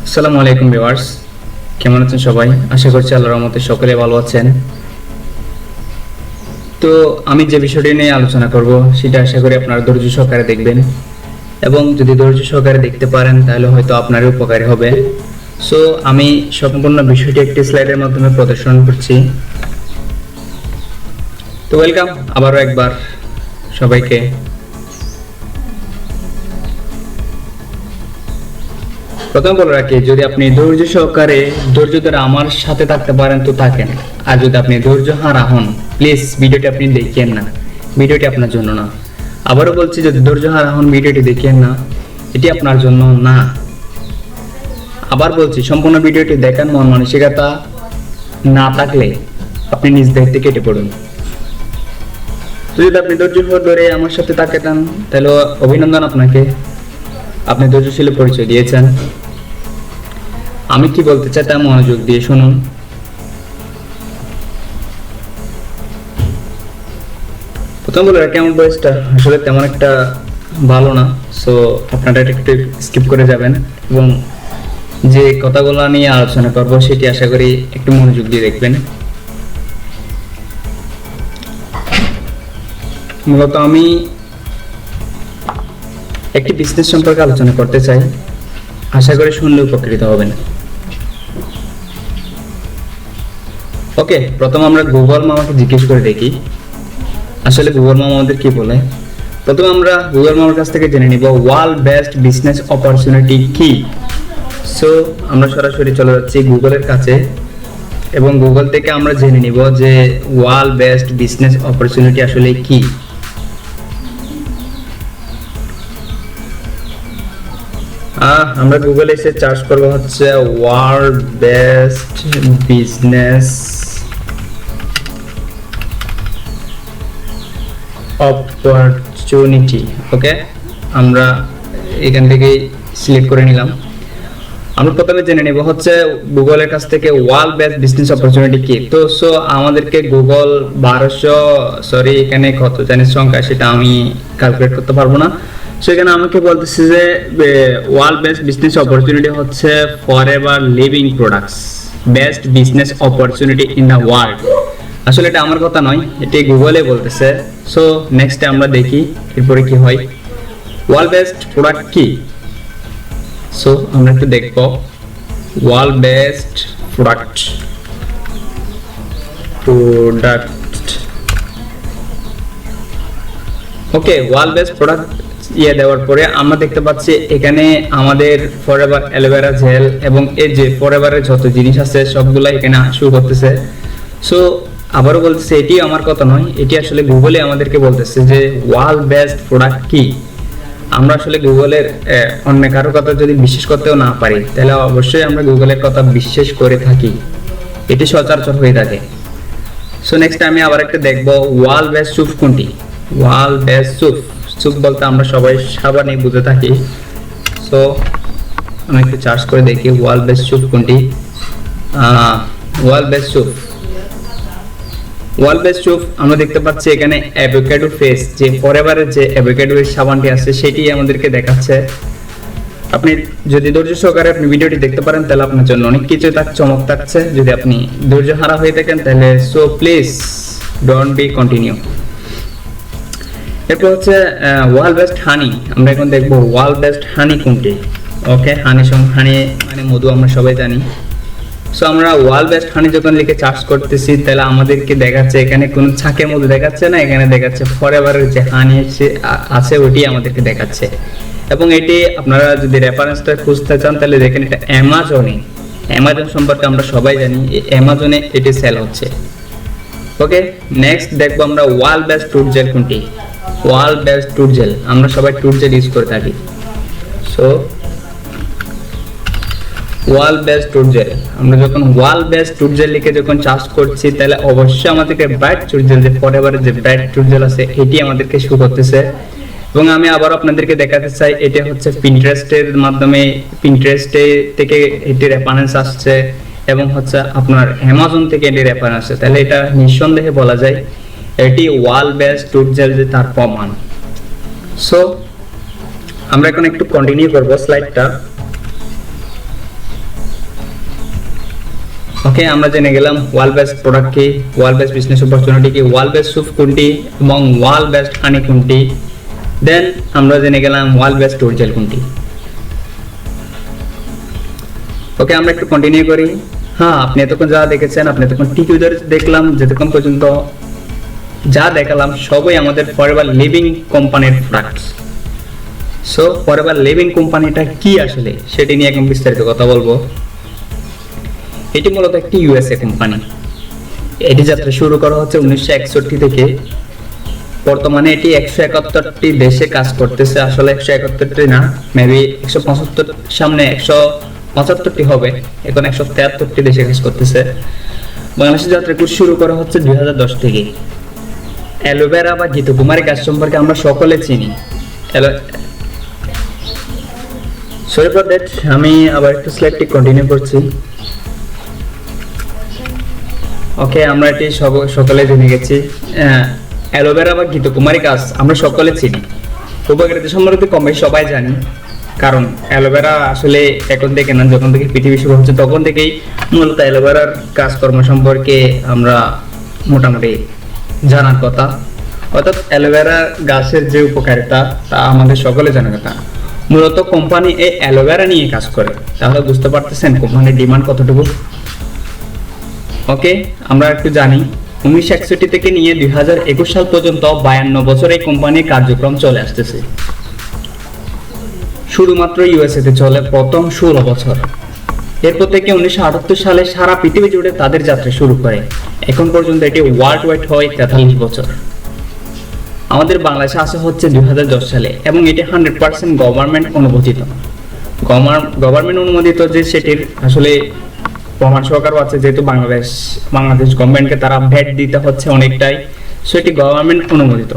আসসালামু আলাইকুম ভিউয়ার্স, কেমন আছেন সবাই? আশা করছি আল্লাহর রহমতে সকলে ভালো আছেন। তো আমি যে বিষয়টি নিয়ে আলোচনা করব সেটা আশা করি আপনারা ধৈর্য সহকারে দেখবেন, এবং যদি ধৈর্য সহকারে দেখতে পারেন তাহলে হয়তো আপনারই উপকারী হবে। সো আমি সম্পূর্ণ বিষয়টি একটি স্লাইডের মাধ্যমে প্রদর্শন করছি। তো ওয়েলকাম আবারও একবার সবাইকে। প্রথম বলে রাখি, যদি আপনি ধৈর্য সহকারে ধৈর্য ধরে আমার সাথে থাকতে পারেন তো থাকেন, আর যদি আপনি ধৈর্য হারা হন প্লিজ ভিডিওটি আপনি দেখেন না, ভিডিওটি আপনার জন্য না। আবারও বলছি, যদি ধৈর্য হারা হন ভিডিওটি দেখেন না, এটি আপনার জন্য না। আবার বলছি, সম্পূর্ণ ভিডিওটি দেখার মন মানসিকতা না থাকলে আপনি নিজ দায়িত্বে কেটে পড়ুন। তো যদি আপনি ধৈর্য ধরে আমার সাথে থাকেন তাহলে অভিনন্দন আপনাকে, আপনি ধৈর্যশীল পরিচয় দিয়েছেন। আমি কি বলতে চাই তা মনোযোগ দিয়ে শুনুন। প্রথম বলে রাখি, আমার বয়সটা আসলে তেমন একটা ভালো না, সো আপনারা এটা একটু স্কিপ করে যাবেন, এবং যে কথাগুলো নিয়ে আলোচনা করব সেটি আশা করি একটু মনোযোগ দিয়ে দেখবেন। মূলত আমি একটি বিজনেস সম্পর্কে আলোচনা করতে চাই, আশা করি শুনলে উপকৃত হবেন। ওকে, প্রথম আমরা গুগল মামাকে জিজ্ঞেস করে দেখি আসলে গুগল মামা আমাদের কি বলে। প্রথমে আমরা গুগল মামার কাছ থেকে জেনে নিব ওয়ার্ল্ড বেস্ট বিজনেস অপরচুনিটি কি। সো আমরা সরাসরি চলে যাচ্ছি গুগলের কাছে, এবং গুগল থেকে আমরা জেনে নিব যে ওয়ার্ল্ড বেস্ট বিজনেস অপরচুনিটি আসলে কি। আমরা গুগলে এসে সার্চ করব হচ্ছে ওয়ার্ল্ড বেস্ট বিজনেস অপরচুনিটি। ওকে, আমরা এখান থেকে সিলেক্ট করে নিলাম। আমরা প্রথমে জেনে নেব হচ্ছে গুগলের কাছ থেকে ওয়ার্ল্ড বেস্ট বিজনেস অপরচুনিটি কি। তো সো আমাদেরকে গুগল 1200 এখানে কত জানি সংখ্যা সেটা আমি ক্যালকুলেট করতে পারবো না। সো এখানে আমাকে বলতেছে যে ওয়ার্ল্ড বেস্ট বিজনেস অপরচুনিটি হচ্ছে forever living products best business opportunity in the world. আসলে এটা আমার কথা নয়, এটি গুগলে বলতেছে। সো নেক্সটে আমরা দেখি এরপরে কি হয়। ওয়ার্ল্ড বেস্ট প্রোডাক্ট কি? সো আমরা একটু দেখবো world best product okay, world best product দেওয়ার পরে আমরা দেখতে পাচ্ছি এখানে আমাদের ফরএভার অ্যালোভেরা জেল এবং এই যে ফরএভারের যত জিনিস আছে সবগুলা এখানে শো করতেছে। সো আবারও বলতেছে, এটি আমার কথা নয়, এটি আসলে গুগলে আমাদেরকে বলতেছে যে ওয়ার্ল্ড বেস্ট প্রোডাক্ট কি। আমরা আসলে গুগলের অন্য কারো কথা যদি বিশ্বাস করতেও না পারি তাহলে অবশ্যই আমরা গুগলের কথা বিশ্বাস করে থাকি, এটি সচরাচর হয়ে থাকে। সো নেক্সট আমি আবার একটা দেখবো ওয়ার্ল্ড বেস্ট সুপ কোনটি। ওয়ার্ল্ড বেস্ট সুপ বলতে আমরা সবাই সাবানই বুঝে থাকি। সো আমি একটু সার্চ করে দেখি ওয়ার্ল্ড বেস্ট সুপ কোনটি। ওয়ার্ল্ড বেস্ট সুপ আমরা দেখতে পাচ্ছি এখানে অ্যাভোকাডো ফেস, যে ফরএভারের যে অ্যাভোকাডো সাবানটি আছে সেটি আমাদেরকে দেখাচ্ছে। আপনি যদি ধৈর্য সহকারে আপনি ভিডিওটি দেখতে পারেন তাহলে আপনার জন্য অনেক কিছু চমক থাকছে। যদি আপনি ধৈর্য হারা হয়ে থাকেন তাহলে so please don't be continue. এরপর হচ্ছে ওয়ার্ল্ড বেস্ট হানি। আমরা এখন দেখবো ওয়ার্ল্ড বেস্ট হানি কোনটি। ওকে, হানি মানে মধু আমরা সবাই জানি। সো আমরা ওয়ার্ল্ড বেস্ট হানি যখন লিখে সার্চ করতেছি তাহলে আমাদেরকে দেখাচ্ছে এখানে কোনো ছাঁকের মধু দেখাচ্ছে না, এখানে দেখাচ্ছে ফরএভারের যে হানি আছে ওটি আমাদেরকে দেখাচ্ছে। এবং এটি আপনারা যদি রেফারেন্সটা খুঁজতে চান তাহলে দেখেন এটা অ্যামাজন সম্পর্কে আমরা সবাই জানি, অ্যামাজনে এটি সেল হচ্ছে। ওকে, নেক্সট দেখবো আমরা ওয়ার্ল্ড বেস্ট টুথ জেল কোনটি। ওয়ার্ল্ড বেস্ট টুথ জেল, আমরা সবাই টুথ জেল ইউজ করে থাকি। So world best tooth gel, আমরা যখন ওয়ার্ল্ড বেস্ট টুথ জেল লিখে যখন সার্চ করছি তাহলে অবশ্যই আমাদেরকে ব্রাইট টুথ জেল, যে ফরএভারের যে ব্রাইট টুথ জেল আছে এটি আমাদেরকে শো করতেছে। এবং আমি আবার আপনাদেরকে দেখাতে চাই এটা হচ্ছে পিন্টারেস্টের মাধ্যমে, পিন্টারেস্টে থেকে এটি রেফারেন্স আসছে, এবং হচ্ছে আপনার অ্যামাজন থেকে এটি রেফারেন্স আসছে। তাহলে এটা নিঃসন্দেহে বলা যায় এটি ওয়ার্ল্ড বেস্ট টুথ জেল যে তার প্রমাণ। সো আমরা এখন একটু কন্টিনিউ করব স্লাইডটা। ওকে, আমরা জেনে গেলাম ওয়াল বেস্ট প্রোডাক্ট কি, ওয়াল বেস্ট বিজনেস অপরচুনিটি কি, ওয়াল বেস্ট সুপ কোনটি এবং ওয়াল বেস্ট হানি কোনটি। দেন আমরা জেনে গেলাম ওয়াল বেস্ট টুরজেল কোনটি। ওকে, আমরা একটু কন্টিনিউ করি। হ্যাঁ, আপনি এতক্ষণ যা দেখেছেন, আপনি এতক্ষণ টিকি ধরে দেখলাম, যেতক্ষণ পর্যন্ত যা দেখালাম সবই আমাদের ফরএভার লিভিং কোম্পানির প্রোডাক্টস। সো ফরএভার লিভিং কোম্পানিটা কি আসলে সেটি নিয়ে এখন বিস্তারিত কথা বলবো। এটি মূলত একটি ইউএসএ কোম্পানি। এটি যাত্রা শুরু করা হচ্ছে 1961 থেকে। বর্তমানে এটি 171টি দেশে কাজ করতেছে। আসলে 171টি না, মেবি 175, সামনে 175টি হবে, এখন 173টি দেশে কাজ করতেছে। বাংলাদেশের যাত্রা শুরু করা হচ্ছে 2010 থেকে। অ্যালোভেরা বা ঘৃতকুমারী গাছ সম্পর্কে আমরা সকলে চিনি। সরি ফর দ্যাট, আমি আবার একটু স্লাইডটি কন্টিনিউ করছি। ওকে, আমরা এটি সকলে জেনে গেছি। অ্যালোভেরা বা ঘৃতকুমারী গাছ আমরা সকলে চিনি। উপকারিতা সম্পর্কে কম বেশি সবাই জানি, কারণ অ্যালোভেরা আসলে এখন থেকে না, যখন থেকে পৃথিবী শুরু হচ্ছে তখন থেকেই মূলত অ্যালোভেরার কাজকর্ম সম্পর্কে আমরা মোটামুটি জানার কথা। অর্থাৎ অ্যালোভেরা গাছের যে উপকারিতা তা আমাদের সকলে জানার কথা। মূলত কোম্পানি এই অ্যালোভেরা নিয়ে কাজ করে, তাহলে বুঝতে পারতেছেন কোম্পানির ডিমান্ড কতটুকু। ওকে, আমরা একটু জানি 1961 থেকে নিয়ে 2021 সাল পর্যন্ত 52 বছর এই কোম্পানির কার্যক্রম চলে আসতেছে। শুধুমাত্র ইউএসএ তে চলে প্রথম 16 বছর। এরপর থেকে 1978 সালে সারা পৃথিবী জুড়ে তাদের যাত্রা শুরু করে। এখন পর্যন্ত এটি ওয়ার্ল্ড ওয়াইড হয় 43 বছর। আমাদের বাংলাদেশে আসা হচ্ছে 2010 সালে এবং এটি 100% গভর্নমেন্ট অনুমোদিত। গভর্নমেন্ট অনুমোদিত যে সেটির আসলে প্রমাণ সহকারও আছে, যেহেতু বাংলাদেশ গভর্নমেন্টকে তারা ভ্যাট দিতে হচ্ছে অনেকটাই, সেটি গভর্নমেন্ট অনুমোদিত।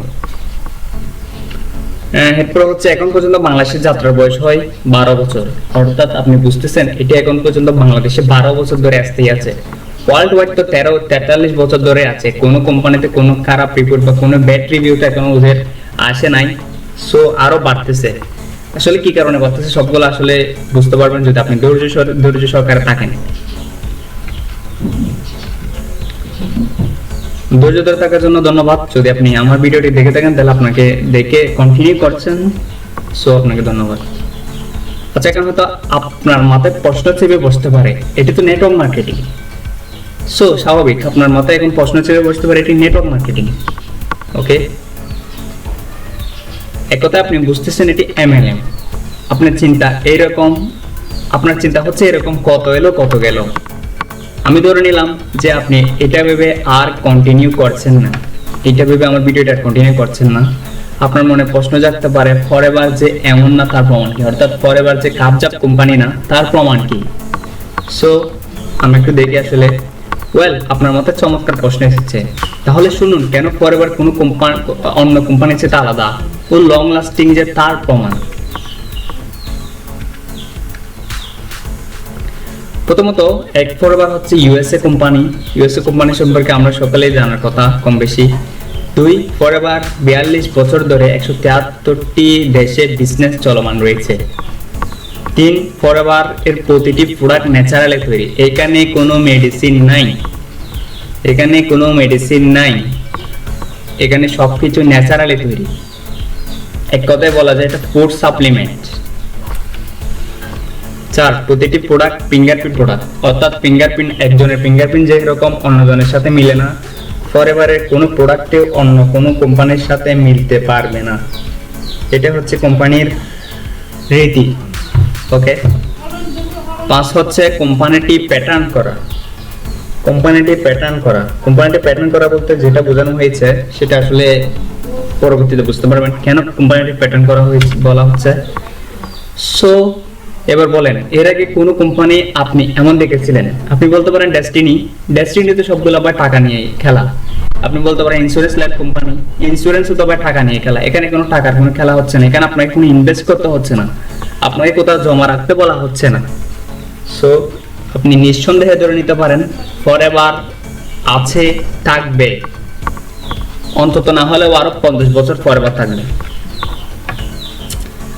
এরপর হচ্ছে এখন পর্যন্ত বাংলাদেশের যাত্রার বয়স হয় 12 বছর। অর্থাৎ আপনি বুঝতেছেন এটি এখন পর্যন্ত বাংলাদেশে 12 বছর ধরে আসতেই আছে। ওয়ার্ল্ড ওয়াইড তো 43 বছর ধরে আছে। কোনো কোম্পানিতে কোনো খারাপ রিপোর্ট বা কোনো ব্যাড রিভিউ তো এখনো ওদের আসে নাই। সো আরো বাড়তেছে। আসলে কি কারণে বাড়তেছে সবগুলো আসলে বুঝতে পারবেন যদি আপনি ধৈর্য সহকারে থাকেন। ধৈর্য ধরে থাকার জন্য ধন্যবাদ। যদি আপনি আমার ভিডিওটি দেখে থাকেন তাহলে আপনাকে দেখে কন্টিনিউ করছেন, সো আপনাকে ধন্যবাদ। আচ্ছা, এখন হয়তো আপনার মাথায় প্রশ্ন চেপে বসতে পারে এটি তো নেটওয়ার্ক মার্কেটিং। সো স্বাভাবিক, আপনার মাথায় এখন প্রশ্ন চেপে বসতে পারে এটি নেটওয়ার্ক মার্কেটিং। ওকে, একথা আপনি বুঝতেছেন এটি MLM। আপনার চিন্তা হচ্ছে এরকম কত এলো কত গেল। আমি ধরে নিলাম যে আপনি এটা ভেবে আর কন্টিনিউ করছেন না, এটা ভেবে আমার ভিডিওটা কন্টিনিউ করছেন না। আপনার মনে প্রশ্ন জাগতে পারে ফরএভার যে এমন না তার প্রমাণ কি, অর্থাৎ ফরএভার যে কাপজাপ কোম্পানি না তার প্রমাণ কি। সো আমরা একটু দেখি আসলে। আপনার মতে চমৎকার প্রশ্ন এসেছে, তাহলে শুনুন কেন ফরএভার কোনো কোম্পানি অন্য কোম্পানির চেয়ে আলাদা ও লং লাস্টিং যে তার প্রমাণ। প্রথমত, এক ফরএভার হচ্ছে ইউএসএ কোম্পানি। ইউএসএ কোম্পানি সম্পর্কে আমরা সকলেই জানার কথা কম বেশি। 2, ফরএভার 42 বছর ধরে 173টি দেশে বিজনেস চলমান রয়েছে। 3, ফরএভার এর প্রতিটি প্রোডাক্ট ন্যাচারালি তৈরি। এখানে কোনো মেডিসিন নাই, এখানে সবকিছু ন্যাচারালি তৈরি। এক কথায় বলা যায় এটা ফুড সাপ্লিমেন্ট। 4, প্রতিটি প্রোডাক্ট ফিঙ্গারপ্রিন্ট প্রোডাক্ট, অর্থাৎ ফিঙ্গারপ্রিন্ট একজনের ফিঙ্গারপ্রিন্ট যে রকম অন্যজনের সাথে মিলে না, ফরএভারের কোনো প্রোডাক্টে অন্য কোনো কোম্পানির সাথে মিলতে পারবে না। এটা হচ্ছে কোম্পানির রীতি। ওকে, 5 হচ্ছে কোম্পানিটি প্যাটার্ন করা। কোম্পানিটি প্যাটার্ন করা বলতে যেটা বোঝানো হয়েছে সেটা আসলে পরবর্তীতে বুঝতে পারবেন কেন কোম্পানিটি প্যাটার্ন করা হয়েছে বলা হচ্ছে। সো এবার বলেন, এর আগে কোন কোম্পানি আপনি এমন দেখেছিলেন? আপনি বলতে পারেন ডেস্টিনি তো সবগুলো আবার টাকা নিয়ে খেলা। আপনি বলতে পারেন ইন্স্যুরেন্স লাইফ কোম্পানি, ইন্স্যুরেন্সও তো আবার টাকা নিয়ে খেলা। এখানে কোনো টাকার কোনো খেলা হচ্ছে না, এখানে আপনাকে কোনো ইনভেস্ট করতে হচ্ছে না, আপনাকে কোথাও জমা রাখতে বলা হচ্ছে না। সো আপনি নিঃসন্দেহে ধরে নিতে পারেন ফরএভার আছে, থাকবে, অন্তত না হলেও আরো 50 বছর ফরএভার থাকবে।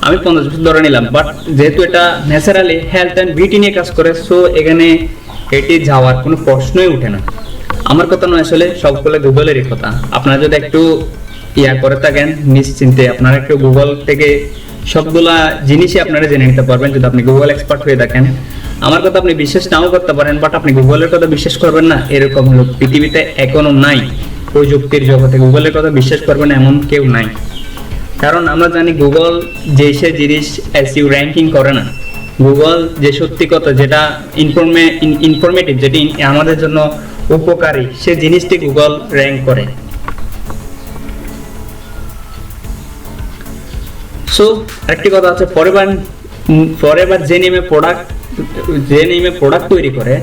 আমি 50 বছর ধরে নিলাম, বাট যেহেতু এটা ন্যাচারালি হেলথ এন্ড বিউটি নিয়ে কাজ করে, সো এখানে এটি যাওয়ার কোনো প্রশ্নই ওঠে না। আমার কথা নয়, আসলে সবগুলো গুগলেরই কথা। আপনারা যদি একটু করে থাকেন, নিশ্চিন্তে আপনারা একটু গুগল থেকে সবগুলা জিনিসই আপনারা জেনে নিতে পারবেন যদি আপনি গুগল এক্সপার্ট হয়ে থাকেন। আমার কথা আপনি বিশ্বাস নাও করতে পারেন, বাট আপনি গুগলের কথা বিশ্বাস করবেন না এরকম লোক পৃথিবীতে এখনো নাই। প্রযুক্তির জগতে গুগলের কথা বিশ্বাস করবেন এমন কেউ নাই। কারণ আমরা জানি গুগল যে সে জিনিস এসইও র্যাঙ্কিং করে না। গুগল যে সত্যি কথা, যেটা ইনফরমেটিভ, যেটি আমাদের জন্য উপকারী, সে জিনিসটি গুগল র্যাঙ্ক করে। সো আরেকটি কথা আছে, ফরএভার যে নেমে প্রোডাক্ট তৈরি করে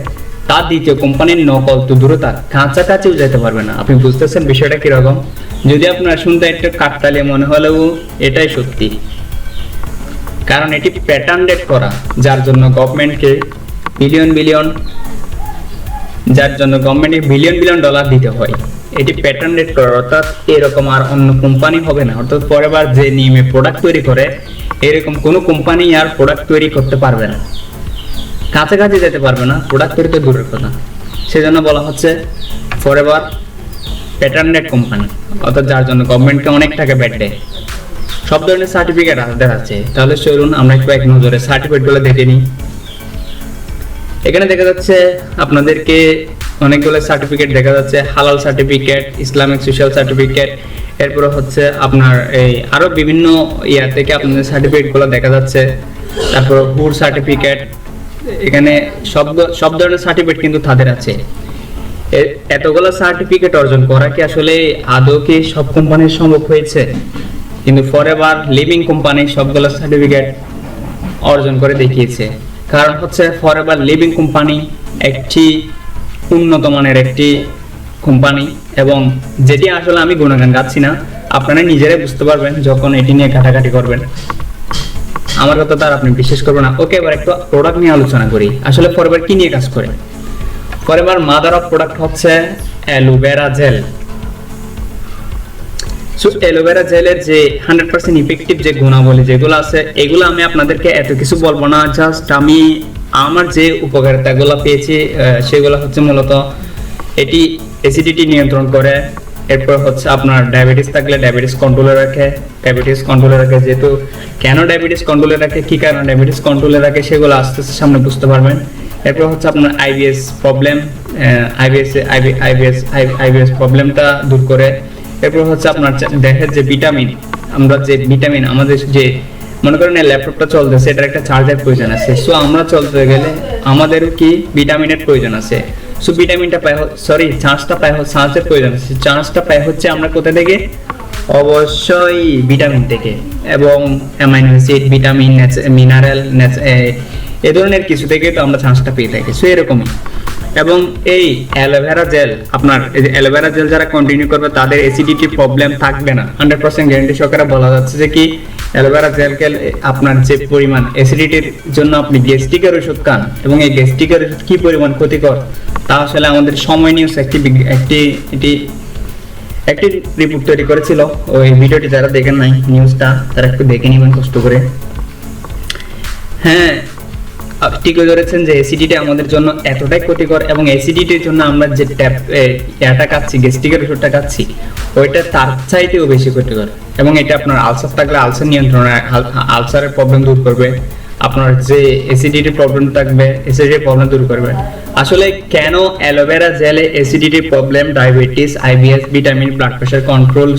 তার দ্বিতীয় কোম্পানির নকল তো দূরে তার কাছাকাছিও যেতে পারবে না। আপনি বুঝতেছেন বিষয়টা কিরকম? যদি আপনার শুনতে একটু কাকতালীয় মনে হলেও এটাই সত্যি, কারণ এটি প্যাটার্নেড করা, যার জন্য গভর্নমেন্টকে বিলিয়ন বিলিয়ন ডলার দিতে হয়। এটি প্যাটার্নেড করা, অর্থাৎ এরকম আর অন্য কোম্পানি হবে না। অর্থাৎ ফরএভার যে নিয়মে প্রোডাক্ট তৈরি করে এরকম কোনো কোম্পানি আর প্রোডাক্ট তৈরি করতে পারবে না, কাছাকাছি যেতে পারবে না, প্রোডাক্ট তৈরি তো দূরের কথা। সেজন্য বলা হচ্ছে ফরএভার প্যাটার্নেড কোম্পানি, অর্থাৎ যার জন্য গভর্নমেন্টকে অনেক টাকা ব্যাট দেয়। সব ধরনের সার্টিফিকেট আছে। তাহলে চলুন আমরা একটু এক নজরে সার্টিফিকেটগুলো দেখে নিই। এখানে দেখা যাচ্ছে আপনাদেরকে অনেকগুলো সার্টিফিকেট দেখা যাচ্ছে, হালাল সার্টিফিকেট, ইসলামিক সোশ্যাল সার্টিফিকেট, এরপরে হচ্ছে আপনার এই আরো বিভিন্ন থেকে আপনাদের সার্টিফিকেটগুলো দেখা যাচ্ছে। তারপর হুর সার্টিফিকেট, এখানে সব ধরনের সার্টিফিকেট কিন্তু তাদের আছে। এতগুলো সার্টিফিকেট অর্জন করা কি আসলে আদৌ কি সব কোম্পানির সম্ভব হয়েছে? কিন্তু ফরএভার লিভিং কোম্পানি সবগুলো সার্টিফিকেট অর্জন করে দেখিয়েছে। কারণ হচ্ছে ফরএভার লিভিং কোম্পানি একটি উন্নত মানের একটি কোম্পানি, এবং যেটি আসলে আমি গুণগান গাচ্ছি না, আপনারা নিজেরাই বুঝতে পারবেন যখন এটি নিয়ে ঘাটাঘাটি করবেন। আমার কথা তার আপনি বিশ্বাস করবেন না। ওকে, এবার একটু প্রোডাক্ট নিয়ে আলোচনা করি। আসলে ফরএভার কি নিয়ে কাজ করে? ফরএভার মাদার অফ প্রোডাক্ট হচ্ছে অ্যালোভেরা জেল। সো অ্যালোভেরা জেলের যে 100% ইফেক্টিভ যে গুণাবলী যেগুলো আছে, এগুলো আমি আপনাদেরকে এত কিছু বলবো না। জাস্ট আমি আমার যে উপকারিতাগুলো পেয়েছি সেগুলো হচ্ছে মূলত এটি অ্যাসিডিটি নিয়ন্ত্রণ করে। এরপর হচ্ছে আপনার ডায়াবেটিস থাকলে ডায়াবেটিস কন্ট্রোলে রাখে। যেহেতু কেন ডায়াবেটিস কন্ট্রোলে রাখে, কি কারণে ডায়াবেটিস কন্ট্রোলে রাখে, সেগুলো আস্তে আস্তে সামনে বুঝতে পারবেন। এরপর হচ্ছে আপনার আইবিএস প্রবলেমটা দূর করে। এরপর হচ্ছে আপনার দেহের যে ভিটামিন, আমাদের যে মনে করেন ল্যাপটপটা চলতেছে, এটার একটা চার্জের প্রয়োজন আছে। সো আমরা চলতে গেলে আমাদেরও কি ভিটামিনের প্রয়োজন আছে। সো চার্জের প্রয়োজন আছে। চার্জটা পাই হচ্ছে আমরা কোথা থেকে? অবশ্যই ভিটামিন থেকে, এবং অ্যামাইনো অ্যাসিড, ভিটামিন, মিনারেল, এই ধরনের কিছু থেকে তো আমরা চার্জটা পেয়ে থাকি। সো এরকমই। এবং এই অ্যালোভেরা জেল, আপনার অ্যালোভেরা জেল যারা কন্টিনিউ করবে তাদের অ্যাসিডিটি প্রবলেম থাকবে না। 100% গ্যারান্টি সহকারে বলা যাচ্ছে যে কি অ্যালোভেরা জেলকে আপনার যে পরিমাণ অ্যাসিডিটির জন্য আপনি গ্যাস্ট্রিকের ওষুধ খান, এবং এই গ্যাস্ট্রিকের ওষুধ কি পরিমাণ ক্ষতিকর তা আসলে আমাদের সময় নিউজ একটি রিপোর্ট তৈরি করেছিল। ওই ভিডিওটি যারা দেখেন নাই নিউজটা, তারা একটু দেখে নেবেন কষ্ট করে। হ্যাঁ, ঠিকই ধরেছেন যে অ্যাসিডিটি আমাদের জন্য এতটাই ক্ষতিকর, এবং অ্যাসিডিটির জন্য আমরা যে এটা খাচ্ছি, গ্যাস্ট্রিকের ওষুধটা খাচ্ছি, ওইটা তার চাইতেও বেশি ক্ষতিকর। এবং এটা আপনার আলসার থাকলে আলসার নিয়ন্ত্রণে, আলসারের প্রবলেম দূর করবে। আপনার যে অ্যাসিডিটির প্রবলেম থাকবে, অ্যাসিডিটির প্রবলেম দূর করবে। আসলে কেন অ্যালোভেরা জেলে অ্যাসিডিটির problem, diabetes, IBS, vitamin, blood pressure control,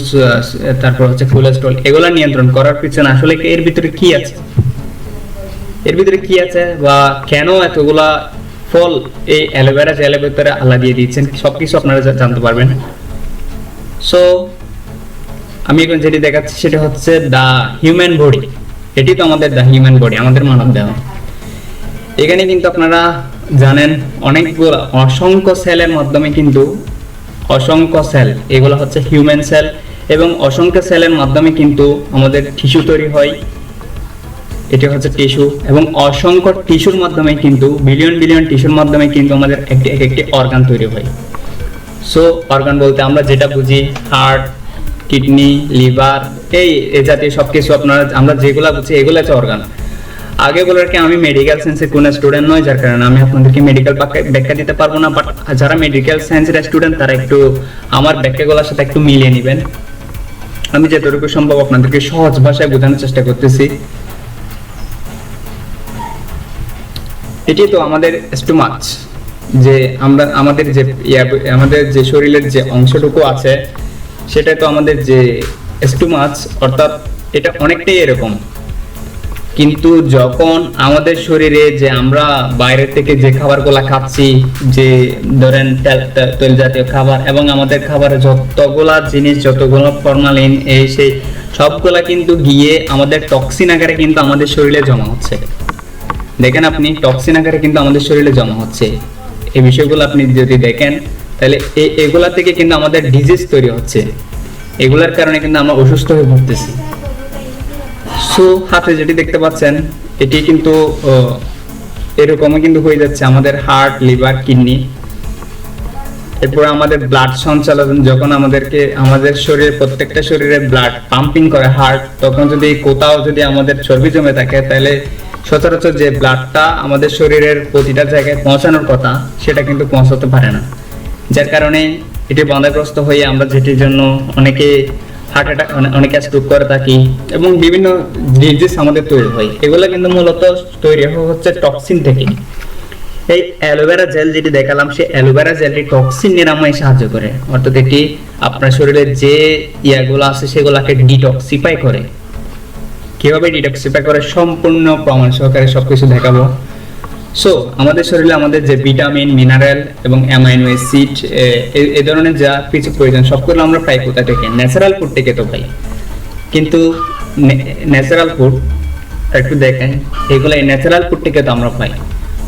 তারপর হচ্ছে কোলেস্টেরল, এগুলো নিয়ন্ত্রণ করার পিছনে আসলে এর ভিতরে কি আছে বা কেন এতগুলা ফল এই অ্যালোভেরা জেলের ভিতরে আল্লাহ দিয়ে দিয়েছেন, সবকিছু আপনারা জানতে পারবেন। সো আমি এখন যেটি দেখাচ্ছি সেটা হচ্ছে দা হিউম্যান বডি। এটি তো আমাদের দা হিউম্যান বডি, আমাদের মানব দেহ। এখানে কিন্তু আপনারা জানেন অনেকগুলো অসংখ্য সেলের মাধ্যমে কিন্তু এগুলো হচ্ছে হিউম্যান সেল, এবং অসংখ্য সেলের মাধ্যমে কিন্তু আমাদের টিস্যু তৈরি হয়। এটা হচ্ছে টিস্যু, এবং অসংখ্য টিস্যুর মাধ্যমে কিন্তু বিলিয়ন টিস্যুর মাধ্যমে কিন্তু আমাদের একটি অর্গান তৈরি হয়। সো অর্গান বলতে আমরা যেটা বুঝি হার্ট, কিডনি, লিভার, এই জাতীয় সবকিছু আমরা যেগুলা বুঝি এগুলো হচ্ছে অর্গান। আগে বলার কি আমি মেডিকেল সায়েন্সের কোন স্টুডেন্ট নয়, যার কারণে আমি আপনাদেরকে মেডিকেল ব্যাখ্যা দিতে পারবো না। বাট যারা মেডিকেল সায়েন্সের স্টুডেন্ট তারা একটু আমার ব্যাখ্যাগুলোর সাথে একটু মিলিয়ে নেবেন। আমি যতটুকু সম্ভব আপনাদেরকে সহজ ভাষায় বোঝানোর চেষ্টা করতেছি। এটি তো আমাদের স্টোমাচ, যে আমরা আমাদের যে শরীরের যে অংশটুকু আছে সেটা তো আমাদের যে স্টোমাচ, অর্থাৎ এটা অনেকটাই এরকম। কিন্তু যখন আমাদের শরীরে যে আমরা বাইরে থেকে যে খাবারগুলা খাচ্ছি, যে ধরেন তেল জাতীয় খাবার, এবং আমাদের খাবারে যতগুলা জিনিস, যতগুলো ফরমালিন এই সেই সবগুলা কিন্তু গিয়ে আমাদের টক্সিন আকারে কিন্তু আমাদের শরীরে জমা হচ্ছে। দেখেন আপনি, টক্সিন আকারে কিন্তু আমাদের শরীরে জমা হচ্ছে। এই বিষয়গুলো আপনি যদি দেখেন তাহলে এগুলা থেকে কিন্তু আমাদের ডিজিজ তৈরি হচ্ছে। এগুলার কারণে কিন্তু আমরা অসুস্থ হয়ে পড়তেছি। সো হাতে যেটি দেখতে পাচ্ছেন এটি কিন্তু এরকমই কিন্তু হয়ে যাচ্ছে আমাদের হার্ট, লিভার, কিডনি। এরপর আমাদের ব্লাড সঞ্চালন, যখন আমাদের শরীরে প্রত্যেকটা শরীরে ব্লাড পাম্পিং করে হার্ট, তখন যদি কোথাও যদি আমাদের চর্বি জমে থাকে তাহলে সচরাচর যে ব্লাডটা আমাদের শরীরের প্রতিটা জায়গায় পৌঁছানোর কথা সেটা কিন্তু পৌঁছাতে পারে না, যার কারণে এটি বাধাগ্রস্ত হয়ে আমরা যেটির জন্য অনেকে হার্ট অ্যাটাক, অনেকে স্ট্রোক করে থাকি এবং বিভিন্ন ডিজিজ আমাদের তৈরি হয়। এগুলো কিন্তু মূলত তৈরি হচ্ছে টক্সিন থেকে। এই অ্যালোভেরা জেল যেটি দেখালাম, সেই অ্যালোভেরা জেলটি টক্সিন নিরাময়ে সাহায্য করে, অর্থাৎ এটি আপনার শরীরে যে ইয়াগুলো আছে সেগুলোকে ডিটক্সিফাই করে। কিভাবে ডিটক্সিফাই করে সম্পূর্ণ প্রমাণ সহকারে সবকিছু দেখাবো। সো আমাদের শরীরে আমাদের যে ভিটামিন, মিনারেল এবং অ্যামাইনো অ্যাসিড এই ধরনের যা কিছু প্রয়োজন সবগুলো আমরা পাই কোথা থেকে? ন্যাচারাল ফুড থেকে তো পাই। কিন্তু ন্যাচারাল ফুড একটু দেখেন, এগুলো এই ন্যাচারাল ফুড থেকে তো আমরা পাই।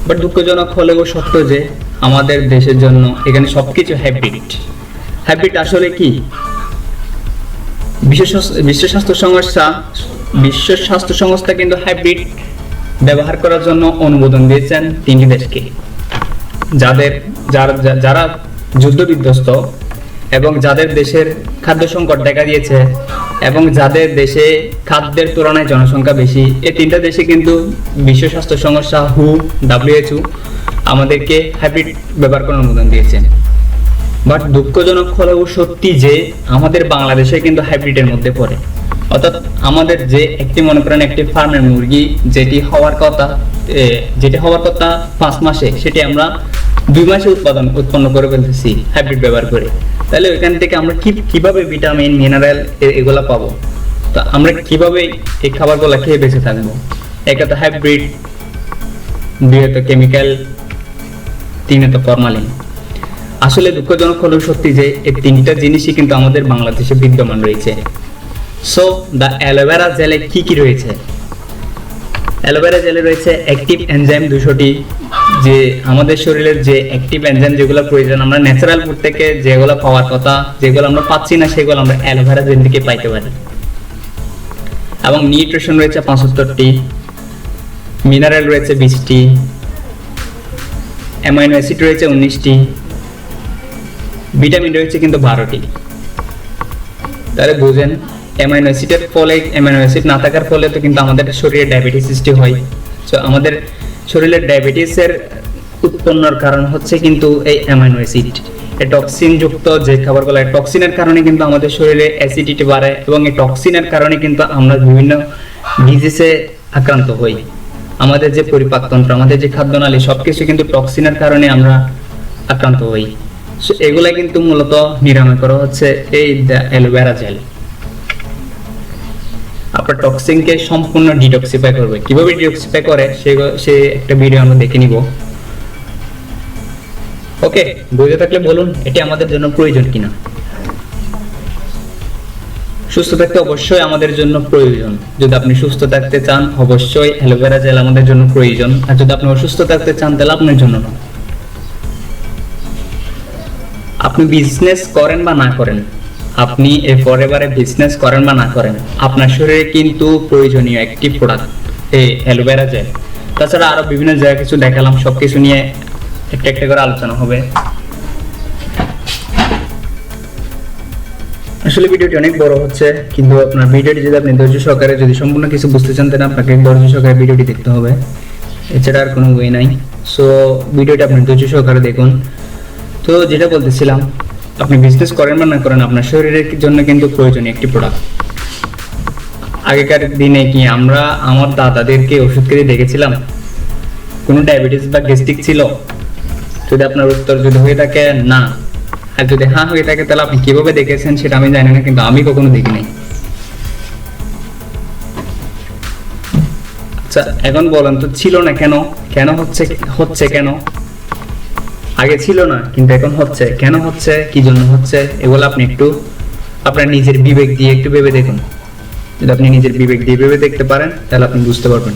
বাট দুঃখজনক হলেও সত্য যে আমাদের দেশের জন্য এখানে সবকিছু হাইব্রিড আসলে কি? বিশ্ব স্বাস্থ্য সংস্থা কিন্তু হাইব্রিড ব্যবহার করার জন্য অনুমোদন দিয়েছেন 3টি দেশকে, যারা যুদ্ধ বিধ্বস্ত এবং যাদের দেশের খাদ্য সংকট দেখা দিয়েছে এবং যাদের দেশে খাদ্যের তুলনায় জনসংখ্যা বেশি। এই 3টা দেশে কিন্তু বিশ্ব স্বাস্থ্য সংস্থা WHO আমাদেরকে হাইব্রিড ব্যবহার করার অনুমোদন দিয়েছেন। বাট দুঃখজনক হলেও সত্যি যে আমাদের বাংলাদেশে কিন্তু হাইব্রিডের মধ্যে পড়ে। অর্থাৎ আমাদের যে একটি মনে করেন একটি ফার্মের মুরগি যেটি হওয়ার কথা 5 মাসে, সেটি আমরা 2 মাসে উৎপন্ন করে ফেলতেছি হাইব্রিড ব্যবহার করে। তাহলে ওইখান থেকে আমরা কিভাবে ভিটামিন, মিনারেল এগুলা পাবো? তো আমরা কিভাবে এই খাবারগুলো খেয়ে বেঁচে থাকবো? একে তো হাইব্রিড, 2 তো কেমিক্যাল, 3 তো ফরমালিন। আসলে দুঃখজনক হলেও সত্যি যে এই 3টা জিনিসই কিন্তু আমাদের বাংলাদেশে বিদ্যমান রয়েছে। সো দ্য অ্যালোভেরা জেলে কি রয়েছে? অ্যালোভেরা জেলে রয়েছে অ্যাক্টিভ এনজাইম 200টি, যে আমাদের শরীরের যে অ্যাক্টিভ এনজাইম যেগুলো প্রয়োজন আমরা ন্যাচারাল ফুড থেকে যেগুলো পাওয়ার কথা, যেগুলো আমরা পাচ্ছি না সেগুলো আমরা অ্যালোভেরা জেল থেকে পাইতে পারি। এবং নিউট্রিশন রয়েছে 75টি, মিনারেল রয়েছে 20টি, অ্যামাইনো অ্যাসিড রয়েছে 19টি, ভিটামিন রয়েছে কিন্তু 12টি। তাহলে বুঝেন অ্যামাইনো অ্যাসিড না থাকার ফলে তো কিন্তু আমাদের শরীরে ডায়াবেটিস সৃষ্টি হয়। সো আমাদের শরীরে ডায়াবেটিসের উৎপন্নর কারণ হচ্ছে কিন্তু এই অ্যামাইনো অ্যাসিড। এই টক্সিন যুক্ত যে খাবারগুলো, টক্সিনের কারণে কিন্তু আমাদের শরীরে অ্যাসিডিটি বাড়ে এবং এই টক্সিনের কারণে কিন্তু আমরা বিভিন্ন ডিজিজে আক্রান্ত হই। আমাদের যে পরিপাকতন্ত্র, আমাদের যে খাদ্যনালী সবকিছু কিন্তু টক্সিনের কারণে আমরা আক্রান্ত হই। সো এগুলা কিন্তু মূলত নিরাময় করা হচ্ছে এই অ্যালোভেরা জেল। আপনার টক্সিনকে সম্পূর্ণ ডিটক্সিফাই করবে। কিভাবে ডিটক্সিফাই করে সে একটা ভিডিও আমরা দেখে নিব। ওকে, বুঝে থাকলে বলুন এটি আমাদের জন্য প্রয়োজন কিনা। সুস্থ থাকতে অবশ্যই আমাদের জন্য প্রয়োজন। যদি আপনি সুস্থ থাকতে চান অবশ্যই অ্যালোভেরা জেল আমাদের জন্য প্রয়োজন, আর যদি আপনি অসুস্থ থাকতে চান তাহলে আপনার জন্য না। আপনি বিজনেস করেন বা না করেন, আপনি এই ফরএভারে বিজনেস করেন বা না করেন, আপনার শরীরে কিন্তু প্রয়োজনীয় একটি প্রোডাক্ট এই অ্যালোভেরা জেল। তাছাড়া আরো বিভিন্ন জায়গায় কিছু দেখালাম, সবকিছু নিয়ে একটা করে আলোচনা হবে। আসলে ভিডিওটি অনেক বড় হচ্ছে, কিন্তু আপনার ভিডিওটি যদি আপনি ধৈর্য সহকারে যদি সম্পূর্ণ কিছু বুঝতে চান তাহলে আপনাকে ধৈর্য সহকারে ভিডিওটি দেখতে হবে, এছাড়া আর কোনো ওয়ে নাই। সো ভিডিওটি আপনি ধৈর্য সহকারে দেখুন। তো যেটা বলতেছিলাম, আপনি বিজনেস করেন বা না করেন, আপনার শরীরের জন্য কিন্তু প্রয়োজনীয় একটি প্রোডাক্ট। আগেকার দিনে কি আমরা আমার দাদাদেরকে ওষুধ খেতে দেখেছিলাম? কোনো ডায়াবেটিস বা গ্যাস্ট্রিক ছিল? যদি আপনার উত্তর যদি হয়ে থাকে না, আর যদি হ্যাঁ হয়ে থাকে, তাহলে আপনি কিভাবে দেখেছেন সেটা আমি জানি না, কিন্তু আমি কখনো দেখিনি। আচ্ছা, এখন বলেন তো ছিল না কেন? কেন হচ্ছে কেন? আগে ছিল না কিন্তু এখন হচ্ছে, কেন হচ্ছে, কি জন্য হচ্ছে, এগুলো আপনি একটু আপনার নিজের বিবেক দিয়ে একটু ভেবে দেখুন। যদি আপনি নিজের বিবেক দিয়ে ভেবে দেখতে পারেন তাহলে আপনি বুঝতে পারবেন।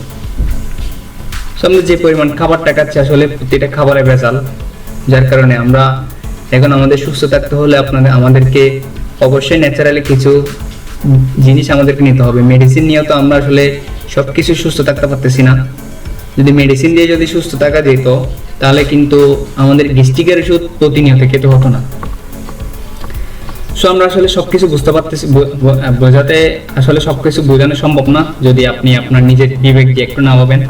সামনে যে পরিমাণ খাবারটা খাচ্ছে, আসলে প্রতিটা খাবারে ভেজাল, যার কারণে আমরা এখন আমাদের সুস্থ থাকতে হলে আমাদেরকে অবশ্যই ন্যাচারালি কিছু জিনিস আমাদেরকে নিতে হবে। মেডিসিন নিয়েও তো আমরা আসলে সবকিছু সুস্থ থাকতে পারতেছি না। যদি মেডিসিন দিয়ে যদি সুস্থ থাকা যেত, তাহলে কিন্তু আমাদের গ্যাস্ট্রিকের ওষুধ প্রতিনিয়ত খেতে হতো না। সো আমরা আসলে সবকিছু বুঝতে পারতেছি, বোঝাতে আসলে সবকিছু বোঝানো সম্ভব না যদি আপনি আপনার নিজের বিবেক দিয়ে একটু না ভাবেন।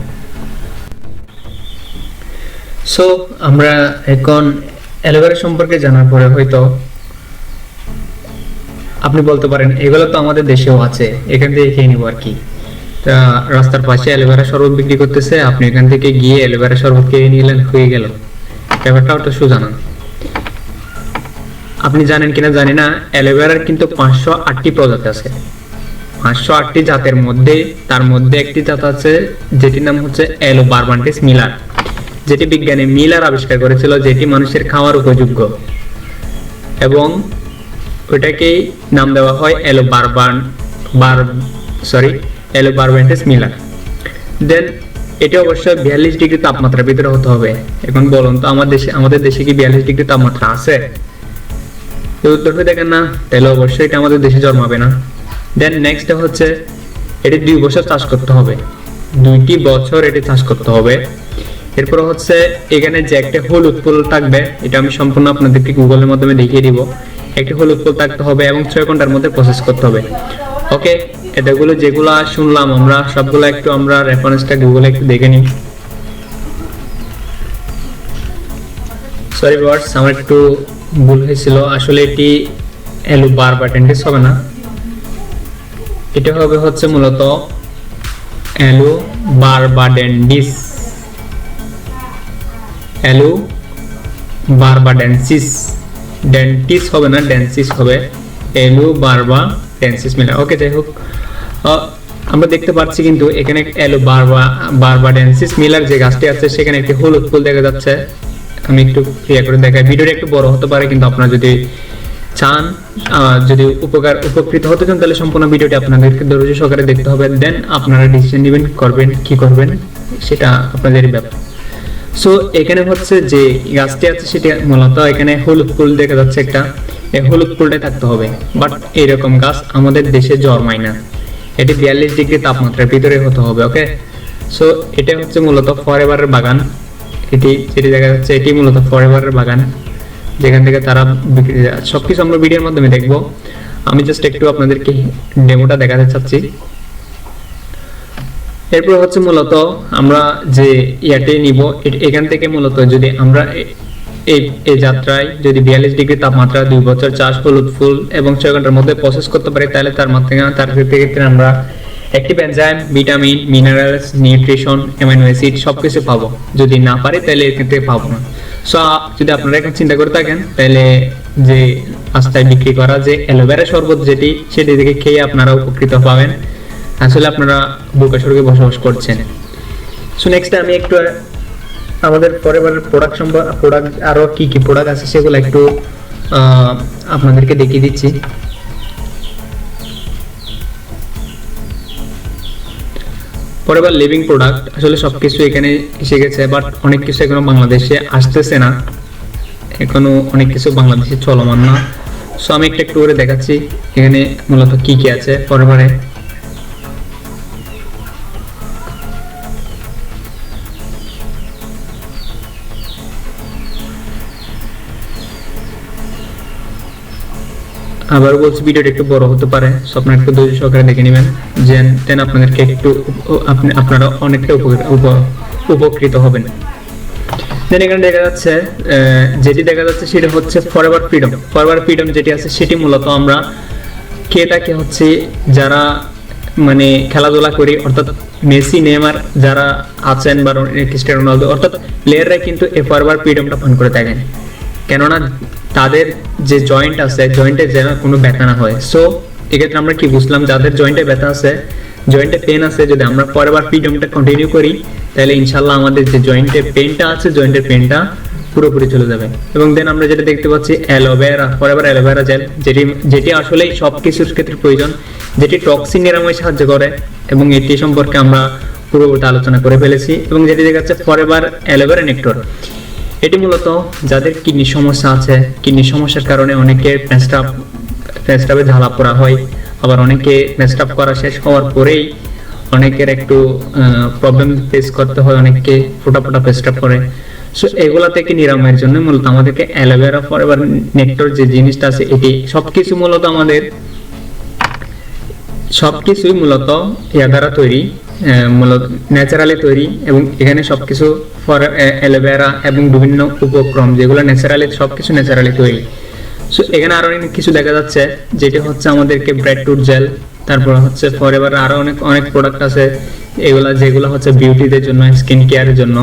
সো আমরা এখন অ্যালোভেরা সম্পর্কে জানার পরে হয়তো আপনি বলতে পারেন এগুলো তো আমাদের দেশেও আছে, এখান থেকে খেয়ে নিবো আর কি। রাস্তার পাশে অ্যালোভেরা শরবত বিক্রি করতেছে, আপনি এখান থেকে গিয়ে অ্যালোভেরা শরবত খেয়ে নিলেন, হয়ে গেল। ব্যাপারটাও তো সোজা না। আপনি জানেন কিনা জানি না, অ্যালোভেরার কিন্তু 508টি প্রজাতি আছে। 508টি জাতের মধ্যে তার মধ্যে একটি জাত আছে যেটির নাম হচ্ছে অ্যালো বারবান্টিস মিলার, যেটি বিজ্ঞানী মিলার আবিষ্কার করেছিল, যেটি মানুষের খাওয়ার উপযোগ্য, এবং ওইটাকেই নাম দেওয়া হয় অ্যালো বারবান্টিস মিলার। দেন এটি অবশ্যই 42 ডিগ্রি তাপমাত্রার ভিতরে হতে হবে। এখন বলুন তো আমাদের দেশে কি 42 ডিগ্রি তাপমাত্রা আছে? উত্তর হয়ে দেখেন না, তাহলে অবশ্যই এটা আমাদের দেশে জন্মাবে না। দেন নেক্সট হচ্ছে এটি 2 বছর চাষ করতে হবে, 2টি বছর এটি চাষ করতে হবে। এরপর হচ্ছে এখানে যে একটা হলুদ ফুল থাকবে, এটা আমি সম্পূর্ণ আপনাদেরকে গুগলের মাধ্যমে দেখিয়ে দিব। একটি হলুদ ফুল থাকতে হবে এবং 6 ঘন্টার মধ্যে প্রসেস করতে হবে। ওকে, এটাগুলো যেগুলো শুনলাম আমরা সবগুলো একটু আমরা রেফারেন্সটা গুগলে একটু দেখে নিই। সরি ভিউয়ার্স, আমার একটু ভুল হয়েছিল। আসলে এটি অ্যালো বারবাডেন্টিস হবে না, এটা হবে হচ্ছে মূলত অ্যালো বারবাডেন্টিস, অ্যালো বারবাডেন্সিস, ডেন্টিস হবে না, ডেন্সিস হবে, অ্যালো বারবাডেন্সিস মিলার। ওকে, যাই হোক, আমরা দেখতে পাচ্ছি কিন্তু এখানে অ্যালো বারবাডেন্সিস মিলার যে গাছটি আছে সেখানে একটি হলুদ ফুল দেখা যাচ্ছে। আমি একটু ক্লিয়ার করে দেখাই, ভিডিওটা একটু বড় হতে পারে, কিন্তু আপনারা যদি চান, যদি উপকৃত হতে চান, তাহলে সম্পূর্ণ ভিডিওটি আপনাদেরকে ধৈর্য সহকারে দেখতে হবে। দেন আপনারা ডিসিশন নেবেন কি করবেন, সেটা আপনাদের ব্যাপার। সো এখানে হচ্ছে যে গাছটি আছে সেটা মূলত এখানে হলুদ ফুল দেখা যাচ্ছে একটা, এই হলুদ ফুলটাই থাকতে হবে। বাট এইরকম গাছ আমাদের দেশে জন্মায় না, এটি 42 ডিগ্রি তাপমাত্রার ভিতরে হতে হবে। ওকে, সো এটা হচ্ছে মূলত ফরএভারের বাগান। এটি যেটি দেখা যাচ্ছে এটি মূলত ফরএভারের বাগান, যেখান থেকে তারা সবকিছু আমরা ভিডিওর মাধ্যমে দেখব। আমি জাস্ট একটু আপনাদেরকে ডেমোটা দেখাতে চাচ্ছি। এরপর হচ্ছে মূলত আমরা যে ইয়াটি নিব, এখান থেকে মূলত যদি আমরা এই যাত্রায় যদি 42 ডিগ্রি তাপমাত্রা 2 বছর চাষ, হলুদ ফুল এবং 6 ঘন্টার মধ্যে প্রসেস করতে পারি, তাহলে তার থেকে আমরা active enzyme, vitamin, minerals, nutrition, amino acid সবকিছু পাবো। যদি না পারি তাহলে এখান থেকে পাবো না। সো যদি আপনারা এখন চিন্তা করে থাকেন, তাহলে যে রাস্তায় বিক্রি করা যে অ্যালোভেরা শরবত সেটি থেকে খেয়ে আপনারা উপকৃত পাবেন, আসলে আপনারা বোকা স্বর্গে বসবাস করছেন। সো নেক্সট আমি একটু আমাদের ফরএভারের প্রোডাক্ট আরো কি কি প্রোডাক্ট আছে সেগুলো একটু আপনাদেরকে দেখিয়ে দিচ্ছি। ফরএভার লিভিং প্রোডাক্ট, আসলে সবকিছু এখানে এসে গেছে, বাট অনেক কিছু এখনো বাংলাদেশে আসতেছে না, এখনো অনেক কিছু বাংলাদেশে চলমান না। সো আমি একটু করে দেখাচ্ছি এখানে মূলত কি কি আছে ফরএভারে। আবার বলছি ভিডিওটা একটু বড় হতে পারে, সো আপনারা একটু ধৈর্য সহকারে দেখে নেবেন, দেন আপনাদেরকে একটু আপনারা অনেকটা উপকৃত হবেন। দেন এখানে দেখা যাচ্ছে যেটি দেখা যাচ্ছে সেটা হচ্ছে ফরএভার ফ্রিডম যেটি আছে সেটি মূলত আমরা কে তাকে হচ্ছে যারা মানে খেলাধুলা করি, অর্থাৎ মেসি নেইমার যারা আছেন বা ক্রিস্টিয়ানো রোনালদো, অর্থাৎ প্লেয়াররা কিন্তু এই ফরওয়ার্ড ফ্রিডমটা পান করে থাকেন, কেননা তাদের যে জয়েন্ট আছে জয়েন্টে যেন কোনো ব্যথা না হয়। সো এক্ষেত্রে আমরা কি বুঝলাম, যাদের জয়েন্টে ব্যথা আছে, জয়েন্টে পেন আছে, যদি আমরা ফরওয়ার্ড ফ্রিডমটা কন্টিনিউ করি তাহলে ইনশাল্লাহ আমাদের যে জয়েন্টে পেনটা আছে জয়েন্টের পেনটা পুরোপুরি চলে যাবে। এবং দেন আমরা যেটা দেখতে পাচ্ছি ফরএভার অ্যালোভেরা জেল, যেটি আসলে সবকিছুর ক্ষেত্রে প্রয়োজন, যেটি টক্সিন নিরাময় সাহায্য করে, এবং এটি সম্পর্কে আমরা পূর্ববর্তী আলোচনা করে ফেলেছি। এবং যেটি দেখা যাচ্ছে ফরএভার অ্যালোভেরা নেক্টর, এটি মূলত যাদের কিডনি সমস্যা আছে, কিডনি সমস্যার কারণে অনেকে পেস্টাবে ঝালা পোড়া হয়, আবার অনেকে পেস্টাব করা শেষ হওয়ার পরেই অনেকের একটু প্রবলেম ফেস করতে হয়, অনেকে ফোটা পেস্টাব করে। সো এগুলা থেকে নিরাময়ের জন্য মূলত আমাদেরকে অ্যালোভেরা ফরএভার নেক্টর যে জিনিসটা আছে, এটি সবকিছুই মূলত ইয়া দ্বারা তৈরি, মূলত ন্যাচারালি তৈরি, এবং এখানে সবকিছু অ্যালোভেরা এবং বিভিন্ন উপক্রম যেগুলো সবকিছু ন্যাচারালি তৈরি। সো এখানে আরো অনেক কিছু দেখা যাচ্ছে, যেটি হচ্ছে আমাদেরকে ব্রেড টুথ জেল, তারপর হচ্ছে ফরএভার আরো অনেক প্রোডাক্ট আছে যেগুলো হচ্ছে বিউটিদের জন্য, স্কিন কেয়ারের জন্য।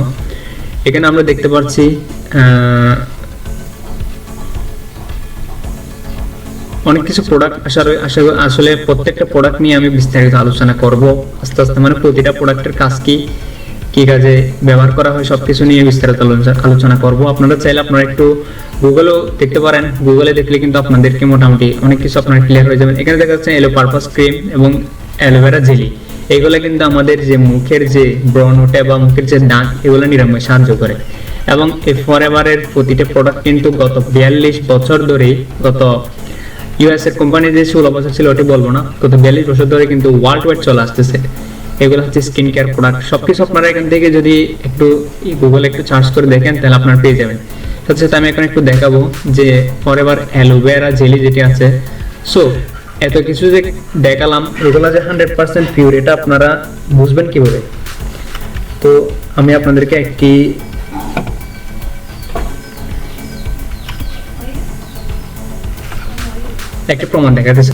এখানে আমরা দেখতে পাচ্ছি অনেক কিছু প্রোডাক্ট আসলে প্রত্যেকটা প্রোডাক্ট নিয়ে আমি বিস্তারিত আলোচনা করব আস্তে আস্তে, মানে প্রতিটা প্রোডাক্টের কাজ কি কাজে ব্যবহার করা হয় সবকিছু নিয়ে বিস্তারিত আলোচনা করব। আপনারা চাইলে আপনারা একটু গুগলেও দেখতে পারেন, গুগলে দেখলে কিন্তু আপনাদেরকে মোটামুটি অনেক কিছু আপনারা ক্লিয়ার হয়ে যাবেন। এখানে দেখা যাচ্ছে এলো পারপাস ক্রিম এবং অ্যালোভেরা জেলি, এগুলো কিন্তু আমাদের যে মুখের যে ব্রণ ওঠে বা মুখের যে দাগ, এগুলো নিরাময় সাহায্য করে। এবং এই ফরএভারের প্রতিটা প্রোডাক্ট কিন্তু গত 42 বছর ধরে, গত ইউএস এর কোম্পানি যে 16 বছর ছিল ওটি বলবো না, গত 42 বছর ধরে কিন্তু ওয়ার্ল্ড ওয়াইড চলে আসতেছে। এগুলো হচ্ছে স্কিন কেয়ার প্রোডাক্ট, সবকিছু আপনারা এখান থেকে যদি একটু গুগলে একটু সার্চ করে দেখেন তাহলে আপনারা পেয়ে যাবেন। সাথে আমি এখন একটু দেখাবো যে ফরএভার অ্যালোভেরা জেলি যেটি আছে। সো এত কিছু যে দেখালাম, এগুলো যে 100% পিওর, এটা আপনারা বুঝবেন কিভাবে? তো আমি আপনাদেরকে একটি প্রমাণ দেখাতেছি।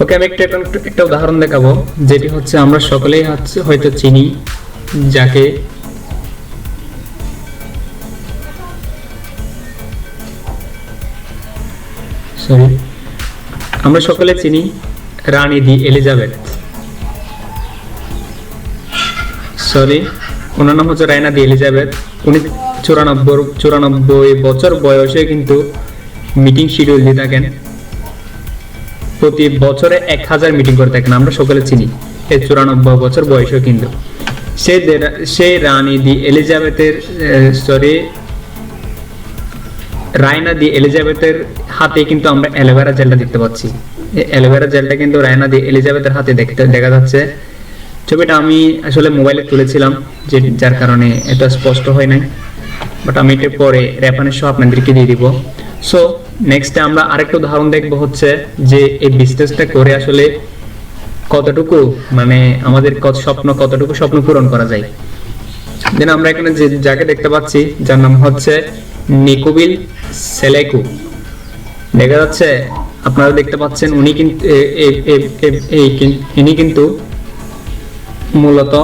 ওকে, আমি একটা উদাহরণ দেখাবো, যেটি হচ্ছে আমরা সকলেই হয়তো চিনি, যাকে আমরা সকলে চিনি, রানী দি এলিজাবেথ, ওনার নাম হচ্ছে রায়না দি এলিজাবেথ। উনি 94 বছর বয়সে কিন্তু মিটিং শিডিউল দিয়ে থাকেন, প্রতি বছরে 1000 মিটিং করে থাকেন, আমরা সকলে চিনি। এই 94 বছর বয়সেও কিন্তু সেই রানী দি এলিজাবেথের রায়না দি এলিজাবেথের হাতে কিন্তু আমরা অ্যালোভেরা জেলটা দেখতে পাচ্ছি। এই অ্যালোভেরা জেলটা কিন্তু রায়না দি এলিজাবেথের হাতে দেখা যাচ্ছে। ছবিটা আমি আসলে মোবাইলে তুলেছিলাম, যার কারণে এটা স্পষ্ট হয় নাই, বাট আমি এটা পরে রেফারেন্স সহ আপনাদেরকে দিয়ে দিব। সো নেক্সট আমরা আরেকটা উদাহরণ দেখবো, হচ্ছে যে এই বিজনেসটা করে আসলে কতটুকু মানে আমাদের কতটুকু স্বপ্ন পূরণ করা যায়। দেন আমরা এখানে যাকে দেখতে পাচ্ছি, যার নাম হচ্ছে নিকোবিল সেলেকু, দেখা যাচ্ছে আপনারা দেখতে পাচ্ছেন ইনি কিন্তু মূলত